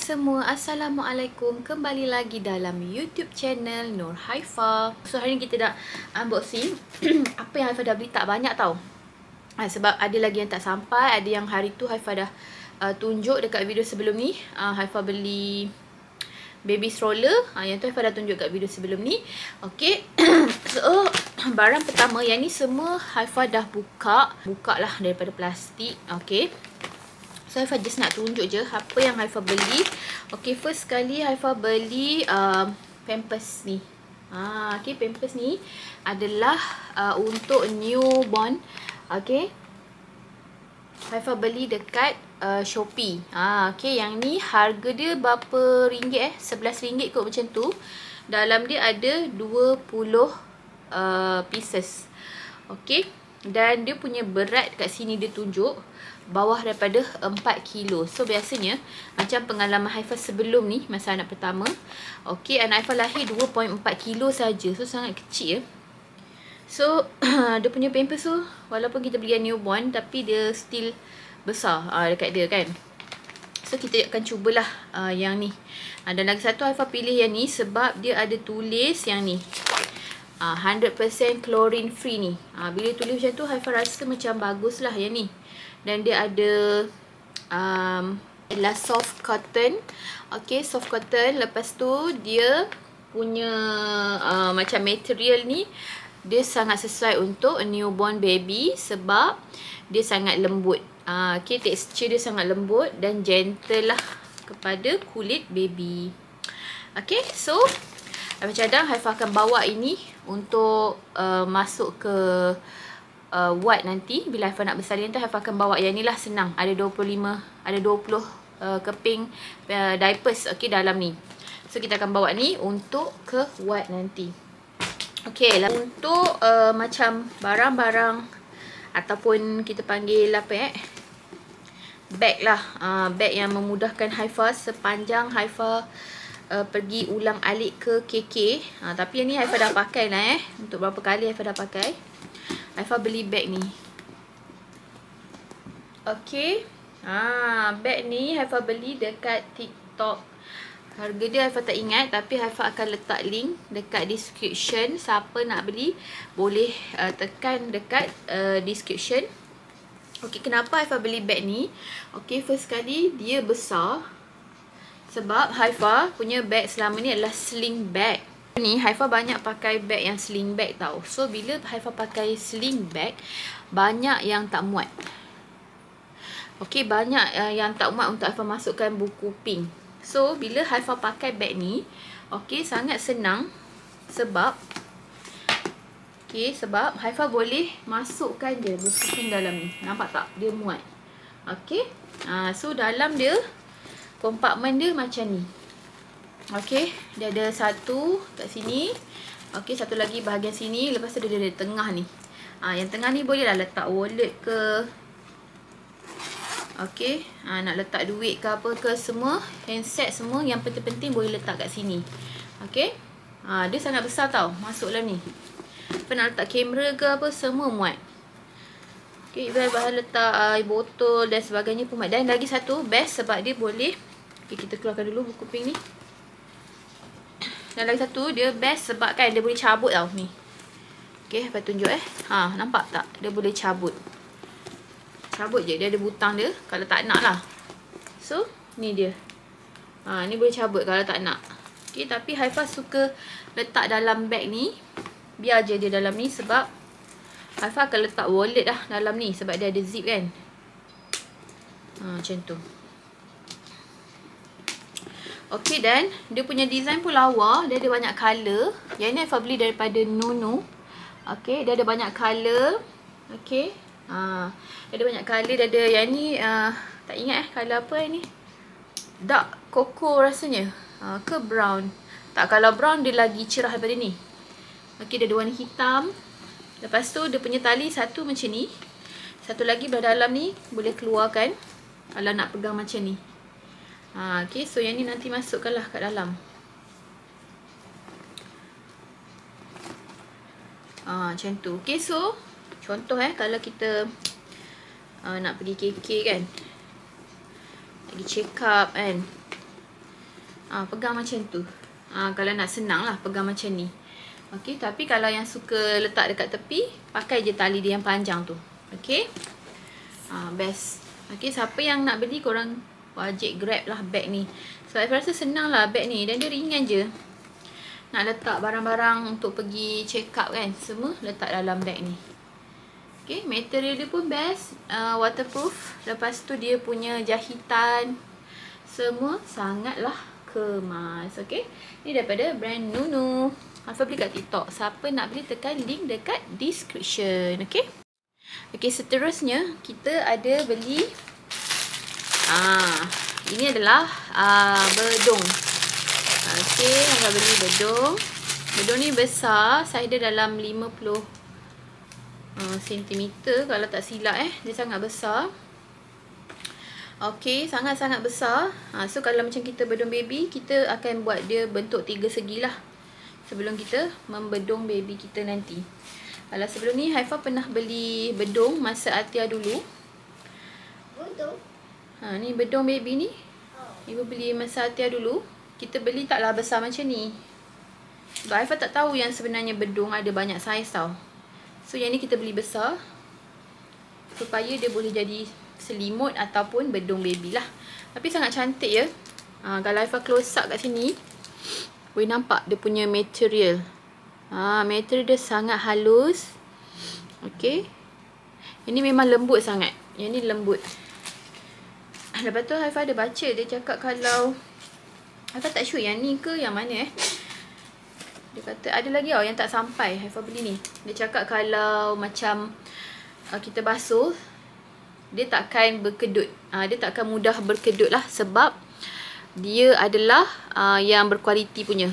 semua, Assalamualaikum. Kembali lagi dalam YouTube channel Nur Haifa. So hari ni kita dah unboxing apa yang Haifa dah beli, tak banyak tau. Sebab ada lagi yang tak sampai. Ada yang hari tu Haifa dah tunjuk dekat video sebelum ni. Haifa beli baby stroller. Yang tu Haifa dah tunjuk kat video sebelum ni. Okay. So barang pertama, yang ni semua Haifa dah buka lah daripada plastik. Okay. So Haifa just nak tunjuk je apa yang Haifa beli. Okay, first sekali Haifa beli Pampers ni. Okay, Pampers ni adalah untuk newborn. Okay, Haifa beli dekat Shopee. Okay, yang ni harga dia berapa ringgit RM11 kot macam tu. Dalam dia ada 20 pieces. Okay, dan dia punya berat kat sini dia tunjuk bawah daripada 4 kilo. So biasanya macam pengalaman Haifa sebelum ni, masa anak pertama, okay, anak Haifa lahir 2.4 kilo saja. So sangat kecil ya. So dia punya Pampers tu, walaupun kita beli yang newborn, tapi dia still besar dekat dia kan. So kita akan cubalah yang ni. Dan lagi satu Haifa pilih yang ni sebab dia ada tulis yang ni 100% chlorine free ni. Bila tulis macam tu Haifa rasa macam bagus lah yang ni. Dan dia ada adalah soft cotton. Okay, soft cotton. Lepas tu dia punya macam material ni, dia sangat sesuai untuk newborn baby sebab dia sangat lembut. Okay, tekstur dia sangat lembut dan gentle lah kepada kulit baby. Okay, so macam cadang Haifa akan bawa ini untuk masuk ke wad nanti. Bila Haifa nak bersalin tu, Haifa akan bawa yang ni lah, senang. Ada 20 keping diapers okay dalam ni. So kita akan bawa ni untuk ke wad nanti. Okay, untuk macam barang-barang ataupun kita panggil apa bag lah. Bag yang memudahkan Haifa sepanjang Haifa pergi ulang alik ke KK. Tapi yang ni Haifa dah pakai lah untuk berapa kali Haifa dah pakai. Haifa beli bag ni. Okay. Bag ni Haifa beli dekat TikTok. Harga dia Haifa tak ingat, tapi Haifa akan letak link dekat description. Siapa nak beli boleh tekan dekat description. Okay, kenapa Haifa beli bag ni? Okay, first kali dia besar. Sebab Haifa punya bag selama ni adalah sling bag. Ni Haifa banyak pakai bag yang sling bag tau. So bila Haifa pakai sling bag, banyak yang tak muat. Okay, banyak yang tak muat untuk Haifa masukkan buku pink. So bila Haifa pakai bag ni, okay, sangat senang. Sebab sebab Haifa boleh masukkan je buku pink dalam ni. Nampak tak? Dia muat. Okay. So dalam dia, kompartmen dia macam ni. Okay, dia ada satu kat sini. Okay, satu lagi bahagian sini. Lepas tu dia ada tengah ni. Yang tengah ni boleh lah letak wallet ke. Okay, nak letak duit ke apa ke semua. Handset semua yang penting-penting boleh letak kat sini. Okay, dia sangat besar tau, masuk dalam ni. Nak letak kamera ke apa, semua muat. Okay, bahan letak botol dan sebagainya pun muat. Dan lagi satu best sebab dia boleh, okay, kita keluarkan dulu buku pink ni. Dan lagi satu dia best sebab kan dia boleh cabut tau ni. Okay, Haifa tunjuk nampak tak? Dia boleh cabut. Cabut je, dia ada butang dia kalau tak nak lah. So ni dia. Ni boleh cabut kalau tak nak. Okay, tapi Haifa suka letak dalam bag ni. Biar je dia dalam ni sebab Haifa akan letak wallet dah dalam ni sebab dia ada zip kan. Macam tu. Okay, dan dia punya design pun lawa. Dia ada banyak colour. Yang ni Haifa beli daripada Nunu. Okay, dia ada banyak colour. Okay, dia ada banyak colour. Dia ada yang ni tak ingat colour apa yang ni. Dark cocoa rasanya. Ke brown. Tak, kalau brown dia lagi cerah daripada ni. Okay, dia ada warna hitam. Lepas tu dia punya tali satu macam ni. Satu lagi belah dalam ni boleh keluarkan kalau nak pegang macam ni. Okay, so yang ni nanti masukkanlah kat dalam. Macam tu. Okay, so contoh kalau kita nak pergi KK kan, lagi check up kan, Pegang macam tu. Kalau nak senang lah pegang macam ni. Okey, tapi kalau yang suka letak dekat tepi, pakai je tali dia yang panjang tu. Okey. Best. Okey, siapa yang nak beli korang wajib grab lah bag ni. So, I rasa senang lah bag ni. Dan dia ringan je. Nak letak barang-barang untuk pergi check up kan. Semua letak dalam bag ni. Okey, material dia pun best. Waterproof. Lepas tu dia punya jahitan. Semua sangatlah kemas. Okey. Ni daripada brand Nunu. Hafal beli kat TikTok. Siapa nak beli tekan link dekat description. Okey. Okey, seterusnya kita ada beli ini adalah bedung. Okey, Hafal beli bedung. Bedung ni besar, saiz dia dalam 50 cm kalau tak silap dia sangat besar. Okey, sangat-sangat besar. So kalau macam kita bedung baby, kita akan buat dia bentuk 3 segi lah sebelum kita membedung baby kita nanti. Kalau sebelum ni Haifa pernah beli bedung masa Atia dulu. Bedung? Ni bedung baby ni. Ibu beli masa Atia dulu. Kita beli taklah besar macam ni. Sebab Haifa tak tahu yang sebenarnya bedung ada banyak saiz tau. So yang ni kita beli besar supaya dia boleh jadi selimut ataupun bedung baby lah. Tapi sangat cantik ya. Kalau Haifa close up kat sini, boleh nampak dia punya material. Material dia sangat halus. Okey. Ini memang lembut sangat. Yang ni lembut. Lepas tu Haifa ada baca, dia cakap kalau Haifa tak sure yang ni ke yang mana Dia kata ada lagi yang tak sampai Haifa beli ni. Dia cakap kalau macam kita basuh, dia takkan berkedut. Dia takkan mudah berkedut lah sebab dia adalah yang berkualiti punya.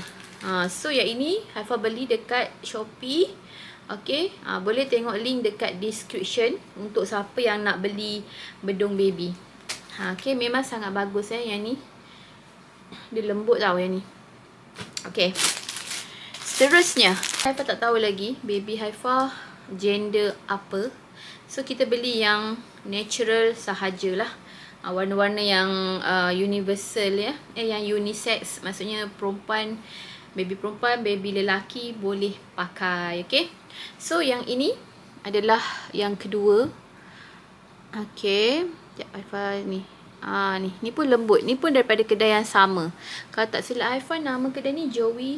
So yang ini Haifa beli dekat Shopee. Okey, boleh tengok link dekat description untuk siapa yang nak beli bedung baby. Okey, memang sangat bagus yang ni. Dia lembut tau yang ni. Okey. Seterusnya, Haifa tak tahu lagi baby Haifa gender apa. So kita beli yang natural sahajalah. Warna-warna yang universal ya. Yang unisex, maksudnya perempuan, baby lelaki boleh pakai. Okey. So yang ini adalah yang kedua. Okey. Sekejap Haifa ni. Ni pun lembut. Ni pun daripada kedai yang sama. Kalau tak silap Haifa nama kedai ni Joey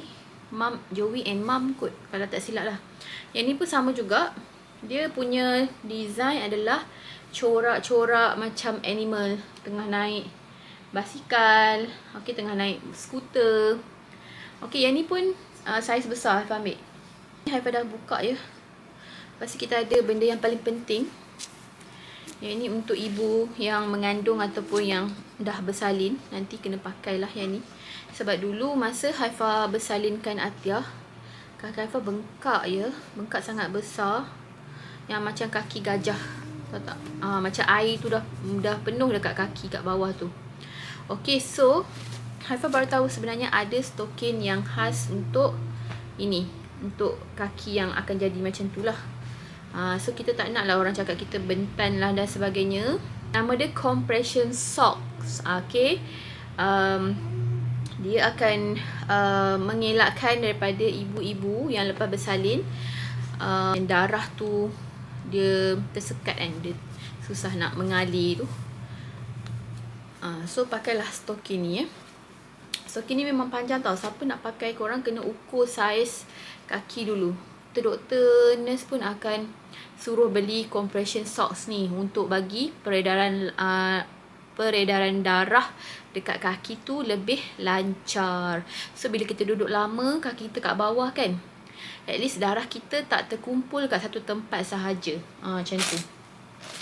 and Mom kot. Kalau tak silap lah. Yang ni pun sama juga. Dia punya design adalah corak-corak macam animal. Tengah naik basikal. Okey, tengah naik skuter. Okey, yang ni pun saiz besar Haifa ambil. Haifa dah buka ya. Lepas kita ada benda yang paling penting. Yang ini untuk ibu yang mengandung ataupun yang dah bersalin. Nanti kena pakailah yang ni. Sebab dulu masa Haifa bersalinkan Atia, kaki Haifa bengkak ya. Bengkak sangat besar. Yang macam kaki gajah. Tahu tak? Macam air tu dah penuh dekat kaki kat bawah tu. Okey, so Haifa baru tahu sebenarnya ada stokin yang khas untuk ini. Untuk kaki yang akan jadi macam tu lah. So kita tak nak lah orang cakap kita bentan lah dan sebagainya. Nama dia compression socks. Okey. Dia akan mengelakkan daripada ibu-ibu yang lepas bersalin, darah tu dia tersekat kan, dia susah nak mengalir tu. So pakailah stokin ni ya. Stokin ni memang panjang tau. Siapa nak pakai, korang kena ukur saiz kaki dulu. Doktor, nurse pun akan suruh beli compression socks ni untuk bagi peredaran darah dekat kaki tu lebih lancar. So bila kita duduk lama, kaki kita kat bawah kan, at least darah kita tak terkumpul kat satu tempat sahaja. Macam tu.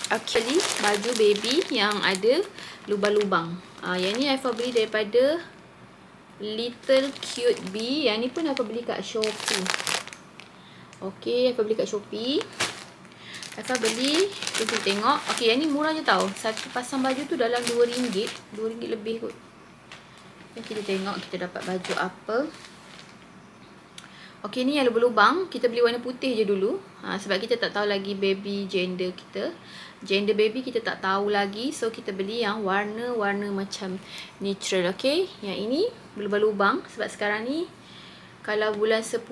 Okay, baju baby yang ada lubang-lubang. Yang ni Haifa beli daripada Little Cute Bee. Yang ni pun Haifa beli kat Shopee. Okay, Haifa beli kat Shopee. Haifa beli, kita tengok. Okay, yang ni murah je tau. Satu pasang baju tu dalam RM2. RM2 lebih kot. Okay, kita tengok kita dapat baju apa. Okey, ni yang lubang-lubang. Kita beli warna putih je dulu. Sebab kita tak tahu lagi baby gender kita. Gender baby kita tak tahu lagi. So, kita beli yang warna-warna macam neutral. Okey, yang ini berlubang-lubang. Sebab sekarang ni, kalau bulan 10,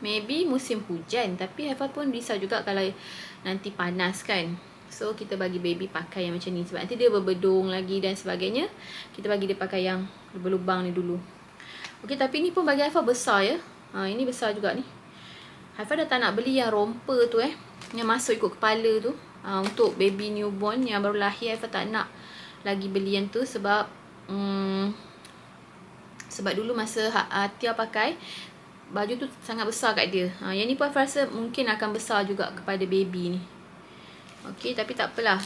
maybe musim hujan. Tapi Haifa pun risau juga kalau nanti panas kan. So, kita bagi baby pakai yang macam ni. Sebab nanti dia berbedung lagi dan sebagainya. Kita bagi dia pakai yang lubang-lubang ni dulu. Okey, tapi ni pun bagi Haifa besar ya. Ini besar juga ni. Haifa dah tak nak beli yang romper tu yang masuk ikut kepala tu. Untuk baby newborn yang baru lahir, Haifa tak nak lagi beli yang tu. Sebab sebab dulu masa Atia pakai, baju tu sangat besar kat dia. Yang ni pun Haifa rasa mungkin akan besar juga kepada baby ni. Okey, tapi tak apalah.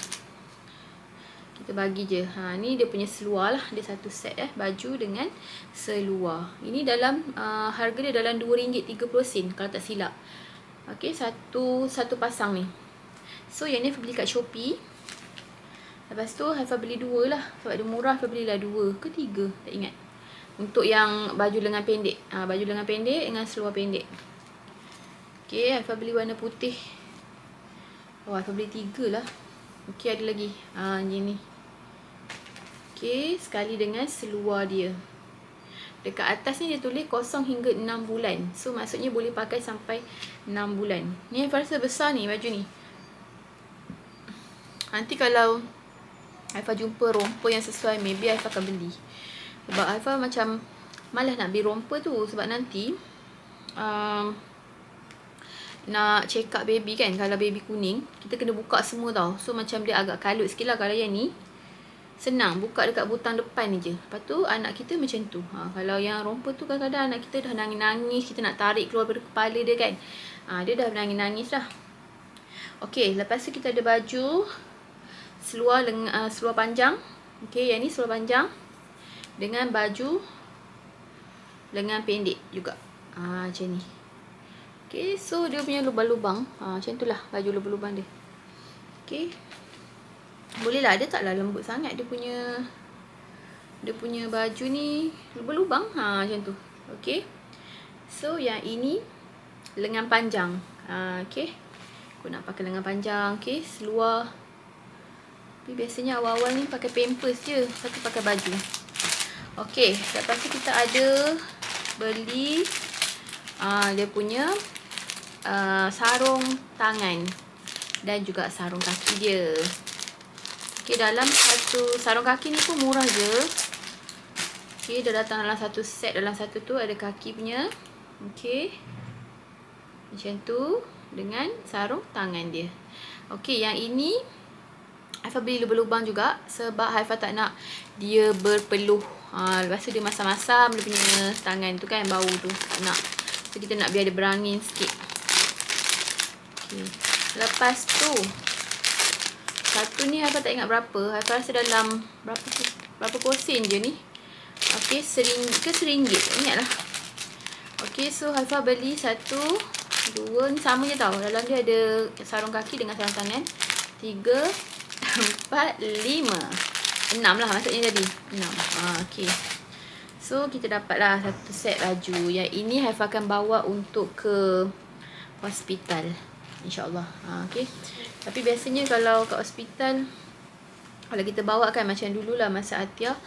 Kita bagi je. Ni dia punya seluar lah. Dia satu set baju dengan seluar. Ini dalam harga dia dalam RM2.30 kalau tak silap. Okey, satu pasang ni. So yang ni Haifa beli kat Shopee. Lepas tu Haifa beli 2 lah. Sebab dia murah, Haifa belilah 2 ke 3, tak ingat. Untuk yang baju lengan pendek. Baju lengan pendek dengan seluar pendek. Okey, Haifa beli warna putih. Haifa beli 3 lah. Okey, ada lagi. Macam ni. Okey, sekali dengan seluar dia. Dekat atas ni dia tulis 0 hingga 6 bulan. So, maksudnya boleh pakai sampai 6 bulan. Ni Haifa rasa besar ni baju ni. Nanti kalau Haifa jumpa romper yang sesuai, maybe Haifa akan beli. Sebab Haifa macam malas nak beli romper tu. Sebab nanti nak check up baby kan. Kalau baby kuning, kita kena buka semua tau. So macam dia agak kalut sikit lah. Kalau yang ni senang, buka dekat butang depan ni je. Lepas tu anak kita macam tu. Kalau yang romper tu kadang-kadang anak kita dah nangis-nangis, kita nak tarik keluar dari kepala dia kan. Dia dah nangis-nangis dah. Okey, lepas tu kita ada baju seluar panjang. Okey, yang ni seluar panjang dengan baju lengan pendek juga. Macam ni. Okay, so dia punya lubang-lubang. Macam tu lah baju lubang-lubang dia. Okay. Boleh lah, dia taklah lembut sangat. Dia punya baju ni lubang-lubang. Macam tu. Okay. So, yang ini lengan panjang. Okay. Aku nak pakai lengan panjang. Okay, seluar. Tapi biasanya awal-awal ni pakai pampers je. Lepas tu pakai baju. Okay, lepas tu kita ada beli dia punya sarung tangan dan juga sarung kaki dia. Okey, dalam satu sarung kaki ni pun murah je. Okey, dia datang dalam satu set. Dalam satu tu ada kaki punya. Okey. Macam tu dengan sarung tangan dia. Okey, yang ini Haifa beli lubang-lubang juga sebab Haifa tak nak dia berpeluh. Lepas tu dia masam-masam dia punya tangan tu kan, bau tu. Tak nak. So kita nak biar dia berangin sikit. Okay. Lepas tu satu ni Haifa tak ingat berapa. Haifa rasa dalam berapa kosen je ni. Okay, RM1 tak ingat lah. Okay, so Haifa beli 1, 2 ni sama je tau. Dalam dia ada sarung kaki dengan sarung tangan. 3, 4, 5, 6 lah maksudnya jadi 6. Okay. So kita dapatlah satu set baju. Yang ini Haifa akan bawa untuk ke hospital, InsyaAllah. Okay. Tapi biasanya kalau kat hospital, kalau kita bawa kan macam dululah masa Atia,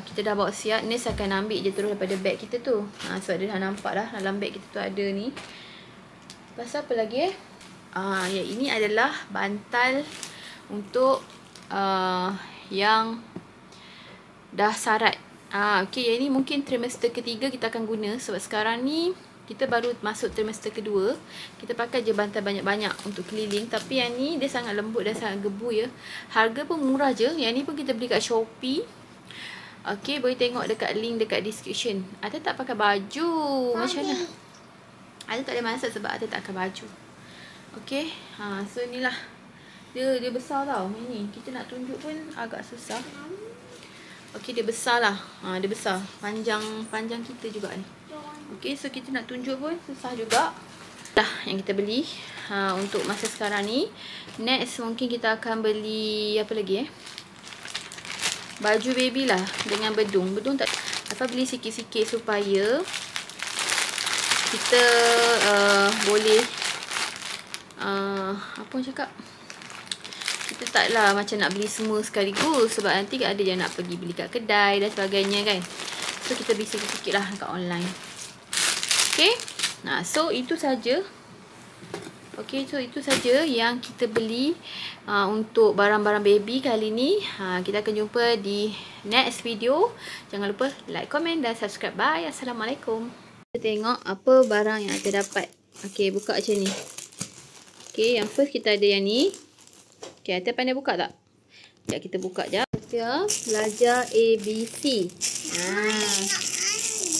kita dah bawa siap, nurse akan ambil je terus daripada beg kita tu. Sebab dia dah nampak dah dalam beg kita tu ada ni. Pasal apa lagi yang ini adalah bantal untuk yang dah sarat. Okay, yang ni mungkin trimester ketiga kita akan guna. Sebab sekarang ni kita baru masuk trimester kedua. Kita pakai je bantal banyak-banyak untuk keliling. Tapi yang ni dia sangat lembut dan sangat gebu ya. Harga pun murah je. Yang ni pun kita beli kat Shopee. Okay, boleh tengok dekat link dekat description. Atta tak pakai baju. Macam mana? Atta tak boleh masak sebab Atta tak pakai baju. Okay, so inilah. Dia besar tau. Ini kita nak tunjuk pun agak susah. Okay, dia besar lah. Dia besar. Panjang kita juga ni. Okay, so kita nak tunjuk pun susah juga. Dah yang kita beli untuk masa sekarang ni. Next mungkin kita akan beli apa lagi baju baby lah dengan bedung. Bedung tak, Afa beli sikit-sikit supaya kita boleh apa orang cakap, kita taklah macam nak beli semua sekaligus, sebab nanti ada yang nak pergi beli kat kedai dan sebagainya kan. So kita beli sikit-sikit lah kat online. Okay. So itu saja. Okay, so itu saja yang kita beli untuk barang-barang baby kali ni. Kita akan jumpa di next video. Jangan lupa like, komen dan subscribe. Bye. Assalamualaikum. Kita tengok apa barang yang kita dapat. Okay, buka macam ni. Okay, yang first kita ada yang ni. Okay, Atia pandai buka tak? Sekejap kita buka je. Atia belajar ABC.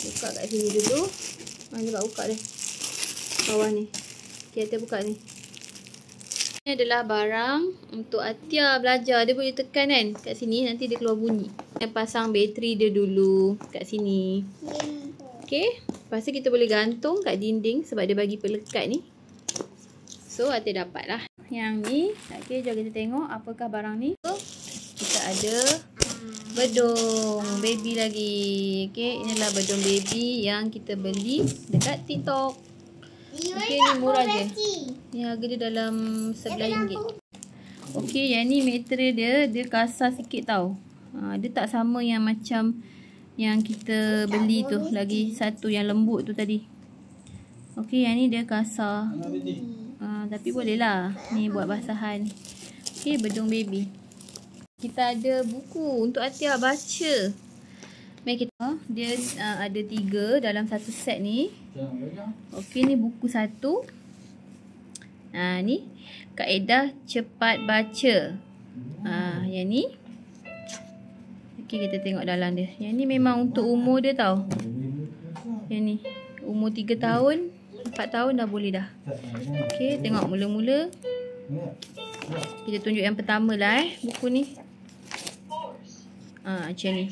Buka kat sini dulu. Mana buka dia? Bawah ni. Okay, Atia buka ni. Ini adalah barang untuk Atia belajar. Dia boleh tekan kan kat sini, nanti dia keluar bunyi. Kita pasang bateri dia dulu kat sini. Okay. Lepas tu kita boleh gantung kat dinding sebab dia bagi pelekat ni. So Atia dapat lah yang ni. Okay, jom kita tengok apakah barang ni. So, kita ada bedung baby lagi. Okay, inilah bedung baby yang kita beli dekat TikTok. Okay, ni murah je. Ni harga dia dalam RM11. Okay, yang ni material dia kasar sikit tau. Dia tak sama yang macam yang kita beli tu. Lagi satu yang lembut tu tadi. Okay, yang ni dia kasar. Tapi boleh lah. Ni buat basahan. Okay, bedung baby. Kita ada buku untuk Atia baca. Mari kita. Dia ada 3 dalam satu set ni. Okay, ni buku 1. Ni kaedah cepat baca. Yang ni. Okay, kita tengok dalam dia. Yang ni memang untuk umur dia tau. Yang ni. Umur 3 tahun. 4 tahun dah boleh dah. Okay, tengok mula-mula. Kita tunjuk yang pertama lah buku ni. Macam ni.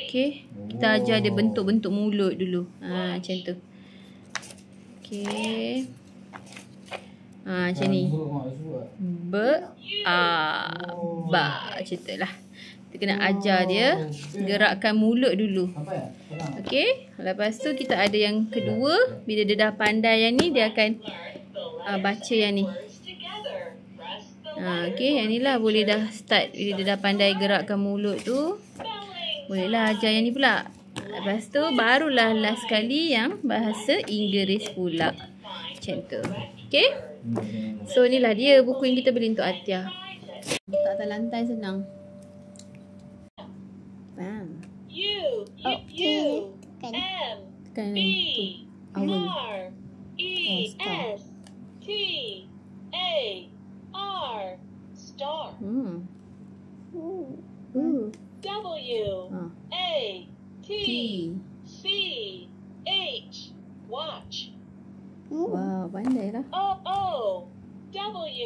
Okay, kita ajar dia bentuk-bentuk mulut dulu. Macam tu. Okay. Macam ni. Ba. Macam tu lah. Kita kena ajar dia gerakkan mulut dulu. Okay. Lepas tu kita ada yang kedua. Bila dia dah pandai yang ni, dia akan baca yang ni. Okay. Yang ni lah boleh dah start. Bila dia dah pandai gerakkan mulut tu, bolehlah ajar yang ni pula. Lepas tu barulah last sekali yang bahasa Inggeris pula. Macam tu. Okay. So inilah dia buku yang kita beli untuk Atia. Letak atas lantai senang. Bam. U M B R E S T A R star. W A T C H watch. Wow, pandai lah. O W